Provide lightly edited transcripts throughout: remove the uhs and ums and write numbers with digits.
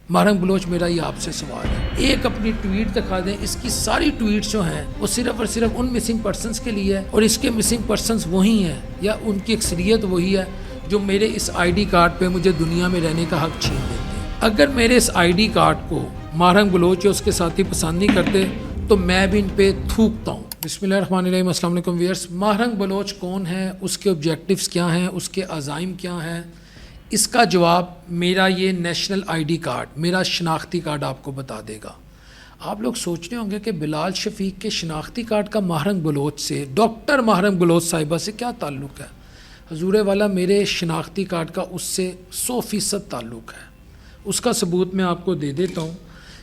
ماہرنگ بلوچ میرا یہ آپ سے سوال ہے، ایک اپنی ٹویٹ دکھا دیں، اس کی ساری ٹویٹس جو ہیں وہ صرف اور صرف ان مسنگ پرسنس کے لیے ہے، اور اس کے مسنگ پرسنس وہی ہیں یا ان کی اکثریت وہی ہے جو میرے اس آئی ڈی کارڈ پہ مجھے دنیا میں رہنے کا حق چھین دیتے ہیں۔ اگر میرے اس آئی ڈی کارڈ کو ماہرنگ بلوچ یا اس کے ساتھی پسند نہیں کرتے تو میں بھی ان پہ تھوکتا ہوں۔ بسم اللہ الرحمن الرحیم، السلام علیکم ویئرس۔ ماہرنگ بلوچ کون ہے، اس کے آبجیکٹیوز کیا ہیں، اس کے عزائم کیا ہیں، اس کا جواب میرا یہ نیشنل آئی ڈی کارڈ، میرا شناختی کارڈ آپ کو بتا دے گا۔ آپ لوگ سوچ رہے ہوں گے کہ بلال شفیق کے شناختی کارڈ کا ماہرنگ بلوچ سے، ڈاکٹر ماہرنگ بلوچ صاحبہ سے کیا تعلق ہے؟ حضور والا میرے شناختی کارڈ کا اس سے 100% تعلق ہے۔ اس کا ثبوت میں آپ کو دے دیتا ہوں۔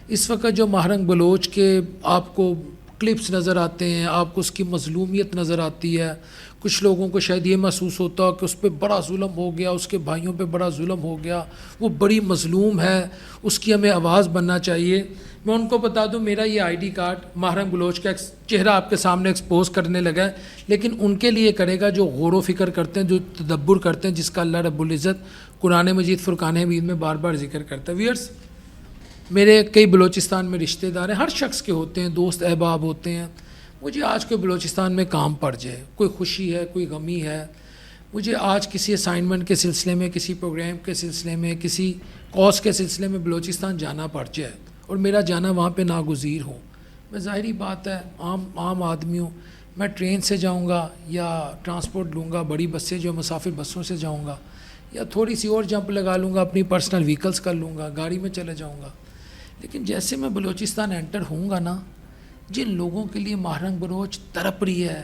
اس وقت جو ماہرنگ بلوچ کے آپ کو کلپس نظر آتے ہیں، آپ کو اس کی مظلومیت نظر آتی ہے، کچھ لوگوں کو شاید یہ محسوس ہوتا کہ اس پہ بڑا ظلم ہو گیا، اس کے بھائیوں پہ بڑا ظلم ہو گیا، وہ بڑی مظلوم ہے، اس کی ہمیں آواز بننا چاہیے۔ میں ان کو بتا دوں میرا یہ آئی ڈی کارڈ ماہرنگ بلوچ کا چہرہ آپ کے سامنے ایکسپوز کرنے لگا ہے، لیکن ان کے لیے کرے گا جو غور و فکر کرتے ہیں، جو تدبر کرتے ہیں، جس کا اللہ رب العزت قرآن مجید فرقان حمید میں بار بار ذکر کرتا ہے۔ ویئرس، میرے کئی بلوچستان میں رشتہ دار ہیں، ہر شخص کے ہوتے ہیں، دوست احباب ہوتے ہیں۔ مجھے آج کوئی بلوچستان میں کام پڑ جائے، کوئی خوشی ہے، کوئی غمی ہے، مجھے آج کسی اسائنمنٹ کے سلسلے میں، کسی پروگرام کے سلسلے میں، کسی کورس کے سلسلے میں بلوچستان جانا پڑ جائے اور میرا جانا وہاں پہ ناگزیر ہو، میں ظاہری بات ہے عام آدمی ہوں، میں ٹرین سے جاؤں گا یا ٹرانسپورٹ لوں گا، بڑی بسیں جو مسافر بسوں سے جاؤں گا، یا تھوڑی سی اور جمپ لگا لوں گا، اپنی پرسنل وہیکلس کر لوں گا، گاڑی میں چلے جاؤں گا۔ لیکن جیسے میں بلوچستان انٹر ہوں گا نا، جن لوگوں کے لیے ماہرنگ بلوچ تڑپ رہی ہے،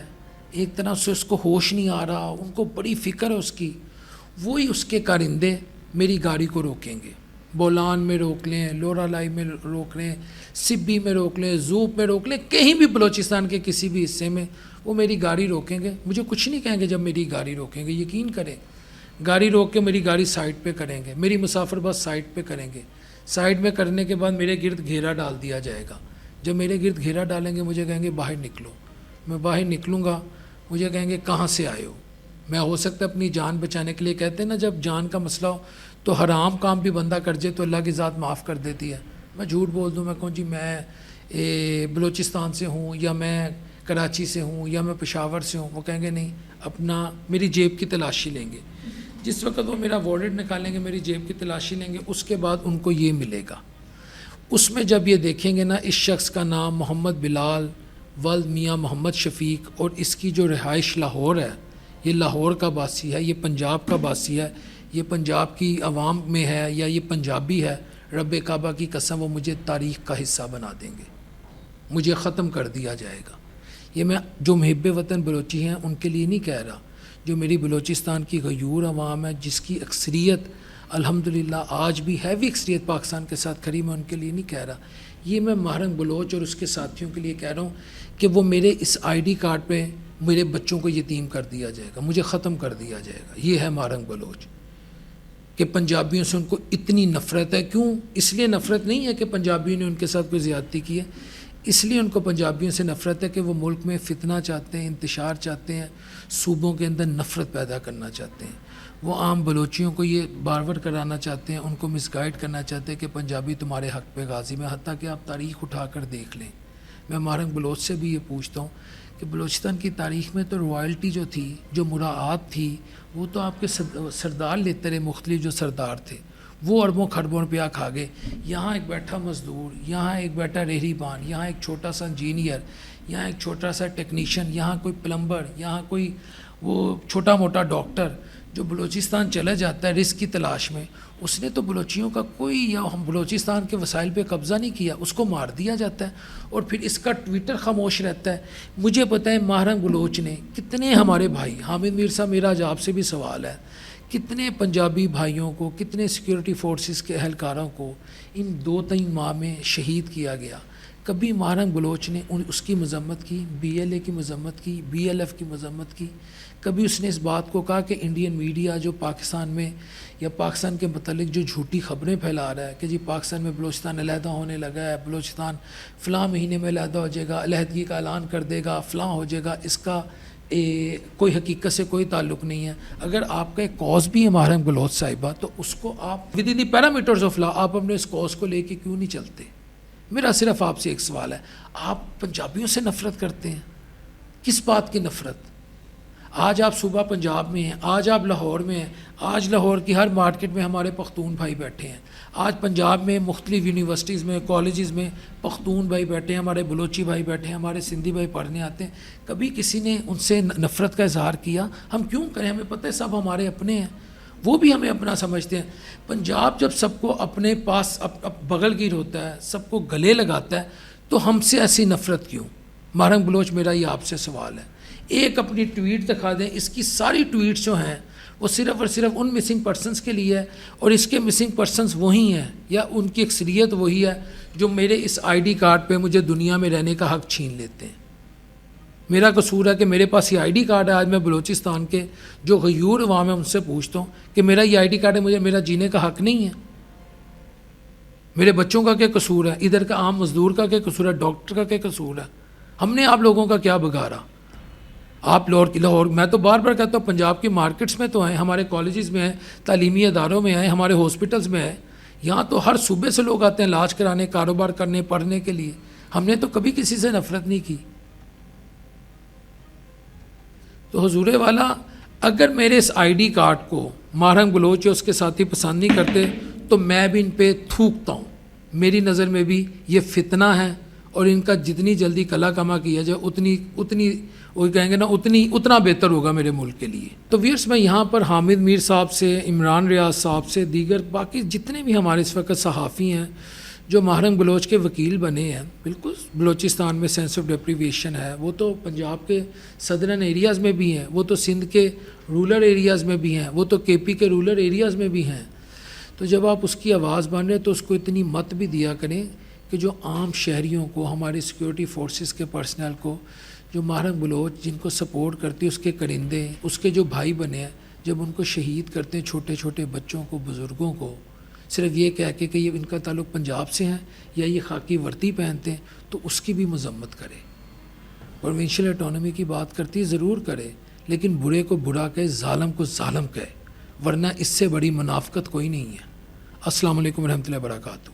ایک طرح سے اس کو ہوش نہیں آ رہا، ان کو بڑی فکر ہے اس کی، وہی اس کے کارندے میری گاڑی کو روکیں گے۔ بولان میں روک لیں، لورا لائی میں روک لیں، سبی میں روک لیں، زوپ میں روک لیں، کہیں بھی بلوچستان کے کسی بھی حصے میں وہ میری گاڑی روکیں گے، مجھے کچھ نہیں کہیں گے جب میری گاڑی روکیں گے۔ یقین کریں، گاڑی روک کے میری گاڑی سائڈ پہ کریں گے، میری مسافر بس سائڈ پہ کریں گے، سائڈ میں کرنے کے بعد میرے گرد گھیرا ڈال دیا جائے گا۔ جب میرے گرد گھیرا ڈالیں گے مجھے کہیں گے باہر نکلو، میں باہر نکلوں گا، مجھے کہیں گے کہاں سے آئے ہو۔ میں ہو سکتا ہے اپنی جان بچانے کے لیے، کہتے ہیں نا جب جان کا مسئلہ ہو تو حرام کام بھی بندہ کر جائے تو اللہ کی ذات معاف کر دیتی ہے۔ میں جھوٹ بول دوں، میں کہوں جی میں بلوچستان سے ہوں، یا میں کراچی سے ہوں، یا میں پشاور سے ہوں، وہ کہیں گے نہیں، اپنا میری جیب کی تلاشی لیں گے۔ جس وقت وہ میرا والٹ نکالیں گے، میری جیب کی تلاشی لیں گے، اس کے بعد ان کو یہ ملے گا۔ اس میں جب یہ دیکھیں گے نا، اس شخص کا نام محمد بلال ولد میاں محمد شفیق، اور اس کی جو رہائش لاہور ہے، یہ لاہور کا باسی ہے، یہ پنجاب کا باسی ہے، یہ پنجاب کی عوام میں ہے، یا یہ پنجابی ہے، رب کعبہ کی قسم وہ مجھے تاریخ کا حصہ بنا دیں گے، مجھے ختم کر دیا جائے گا۔ یہ میں جو محب وطن بلوچی ہیں ان کے لیے نہیں کہہ رہا، جو میری بلوچستان کی غیور عوام ہے، جس کی اکثریت الحمدللہ آج بھی ہیوی اکثریت پاکستان کے ساتھ کھڑی، میں ان کے لیے نہیں کہہ رہا، یہ میں ماہرنگ بلوچ اور اس کے ساتھیوں کے لیے کہہ رہا ہوں کہ وہ میرے اس آئی ڈی کارڈ پہ میرے بچوں کو یتیم کر دیا جائے گا، مجھے ختم کر دیا جائے گا۔ یہ ہے ماہرنگ بلوچ، کہ پنجابیوں سے ان کو اتنی نفرت ہے۔ کیوں؟ اس لیے نفرت نہیں ہے کہ پنجابیوں نے ان کے ساتھ کوئی زیادتی کی ہے، اس لیے ان کو پنجابیوں سے نفرت ہے کہ وہ ملک میں فتنہ چاہتے ہیں، انتشار چاہتے ہیں، صوبوں کے اندر نفرت پیدا کرنا چاہتے ہیں۔ وہ عام بلوچیوں کو یہ بارور کرانا چاہتے ہیں، ان کو مس گائیڈ کرنا چاہتے ہیں کہ پنجابی تمہارے حق پہ غازی میں، حتیٰ کہ آپ تاریخ اٹھا کر دیکھ لیں۔ میں ماہرنگ بلوچ سے بھی یہ پوچھتا ہوں کہ بلوچستان کی تاریخ میں تو رائلٹی جو تھی، جو مراعات تھی، وہ تو آپ کے سردار لیتے رہے، مختلف جو سردار تھے وہ اربوں خربوں روپیہ کھا گئے۔ یہاں ایک بیٹھا مزدور، یہاں ایک بیٹھا رہری بان، یہاں ایک چھوٹا سا انجینئر، یہاں ایک چھوٹا سا ٹیکنیشین، یہاں کوئی پلمبر، یہاں کوئی وہ چھوٹا موٹا ڈاکٹر جو بلوچستان چلا جاتا ہے رزق کی تلاش میں، اس نے تو بلوچیوں کا کوئی یا ہم بلوچستان کے وسائل پہ قبضہ نہیں کیا، اس کو مار دیا جاتا ہے، اور پھر اس کا ٹویٹر خاموش رہتا ہے۔ مجھے پتہ ہے ماہرنگ بلوچ نے کتنے ہمارے بھائی، حامد میر صاحب میرا آج آپ سے بھی سوال ہے، کتنے پنجابی بھائیوں کو، کتنے سیکیورٹی فورسز کے اہلکاروں کو ان 2-3 ماہ میں شہید کیا گیا۔ کبھی ماہرنگ بلوچ نے اس کی مذمت کی، BLA کی مذمت کی، BLF کی مذمت کی؟ کبھی اس نے اس بات کو کہا کہ انڈین میڈیا جو پاکستان میں یا پاکستان کے متعلق جو جھوٹی خبریں پھیلا رہا ہے کہ جی پاکستان میں بلوچستان علیحدہ ہونے لگا ہے، بلوچستان فلاں مہینے میں علیحدہ ہو جائے گا، علیحدگی کا اعلان کر دے گا، فلاں ہو جائے گا، اس کا کوئی حقیقت سے کوئی تعلق نہیں ہے. اگر آپ کا ایک کاز بھی ہے محرم بلوچ صاحبہ تو اس کو آپ with in the parameters of law آپ اپنے اس کاز کو لے کے کیوں نہیں چلتے؟ میرا صرف آپ سے ایک سوال ہے، آپ پنجابیوں سے نفرت کرتے ہیں، کس بات کی نفرت؟ آج آپ صوبہ پنجاب میں ہیں، آج آپ لاہور میں ہیں، آج لاہور کی ہر مارکیٹ میں ہمارے پختون بھائی بیٹھے ہیں، آج پنجاب میں مختلف یونیورسٹیز میں کالجز میں پختون بھائی بیٹھے ہیں، ہمارے بلوچی بھائی بیٹھے ہیں، ہمارے سندھی بھائی پڑھنے آتے ہیں. کبھی کسی نے ان سے نفرت کا اظہار کیا؟ ہم کیوں کریں؟ ہمیں پتہ ہے سب ہمارے اپنے ہیں، وہ بھی ہمیں اپنا سمجھتے ہیں. پنجاب جب سب کو اپنے پاس بغل گیر ہوتا ہے، سب کو گلے لگاتا ہے، تو ہم سے ایسی نفرت کیوں؟ محرم بلوچ میرا یہ آپ سے سوال ہے. ایک اپنی ٹویٹ دکھا دیں، اس کی ساری ٹویٹس جو ہیں وہ صرف اور صرف ان مسنگ پرسنس کے لیے ہے، اور اس کے مسنگ پرسنس وہی ہیں یا ان کی اکثریت وہی ہے جو میرے اس آئی ڈی کارڈ پہ مجھے دنیا میں رہنے کا حق چھین لیتے ہیں. میرا قصور ہے کہ میرے پاس یہ آئی ڈی کارڈ ہے. آج میں بلوچستان کے جو غیور عوام ہے ان سے پوچھتا ہوں کہ میرا یہ آئی ڈی کارڈ ہے، مجھے میرا جینے کا حق نہیں ہے؟ میرے بچوں کا کیا قصور ہے؟ ادھر کا عام مزدور کا کیا قصور ہے؟ ڈاکٹر کا کیا قصور ہے؟ ہم نے آپ لوگوں کا کیا بگاڑا؟ آپ لاہور میں تو بار بار کہتا ہوں پنجاب کی مارکیٹس میں تو آئیں، ہمارے کالجز میں ہیں، تعلیمی اداروں میں آئیں، ہمارے ہاسپٹلز میں ہیں. یہاں تو ہر صوبے سے لوگ آتے ہیں علاج کرانے، کاروبار کرنے، پڑھنے کے لیے. ہم نے تو کبھی کسی سے نفرت نہیں کی. تو حضور والا اگر میرے اس آئی ڈی کارڈ کو محرم بلوچ یا اس کے ساتھی پسند نہیں کرتے تو میں بھی ان پہ تھوکتا ہوں. میری نظر میں بھی یہ فتنہ ہے، اور ان کا جتنی جلدی کلا کما کیا جائے اتنی وہ کہیں گے نا اتنا بہتر ہوگا میرے ملک کے لیے. تو ویئرس میں یہاں پر حامد میر صاحب سے، عمران ریاض صاحب سے، دیگر باقی جتنے بھی ہمارے اس وقت صحافی ہیں جو محرم بلوچ کے وکیل بنے ہیں، بالکل بلوچستان میں سینس آف ڈیپریویشن ہے، وہ تو پنجاب کے صدرن ایریاز میں بھی ہیں، وہ تو سندھ کے رولر ایریاز میں بھی ہیں، وہ تو کے پی کے رولر ایریاز میں بھی ہیں. تو جب آپ اس کی آواز بن رہے تو اس کو اتنی مت بھی دیا کریں کہ جو عام شہریوں کو، ہمارے سیکورٹی فورسز کے پرسنل کو، جو محرم بلوچ جن کو سپورٹ کرتی ہے، اس کے کرندے، اس کے جو بھائی بنے ہیں، جب ان کو شہید کرتے ہیں، چھوٹے چھوٹے بچوں کو، بزرگوں کو، صرف یہ کہہ کے کہ یہ ان کا تعلق پنجاب سے ہیں یا یہ خاکی ورتی پہنتے ہیں، تو اس کی بھی مذمت کرے. پروونشل اٹانومی کی بات کرتی ضرور کرے، لیکن برے کو برا کہے، ظالم کو ظالم کہے، ورنہ اس سے بڑی منافقت کوئی نہیں ہے. السلام علیکم ورحمۃ اللہ وبرکاتہ.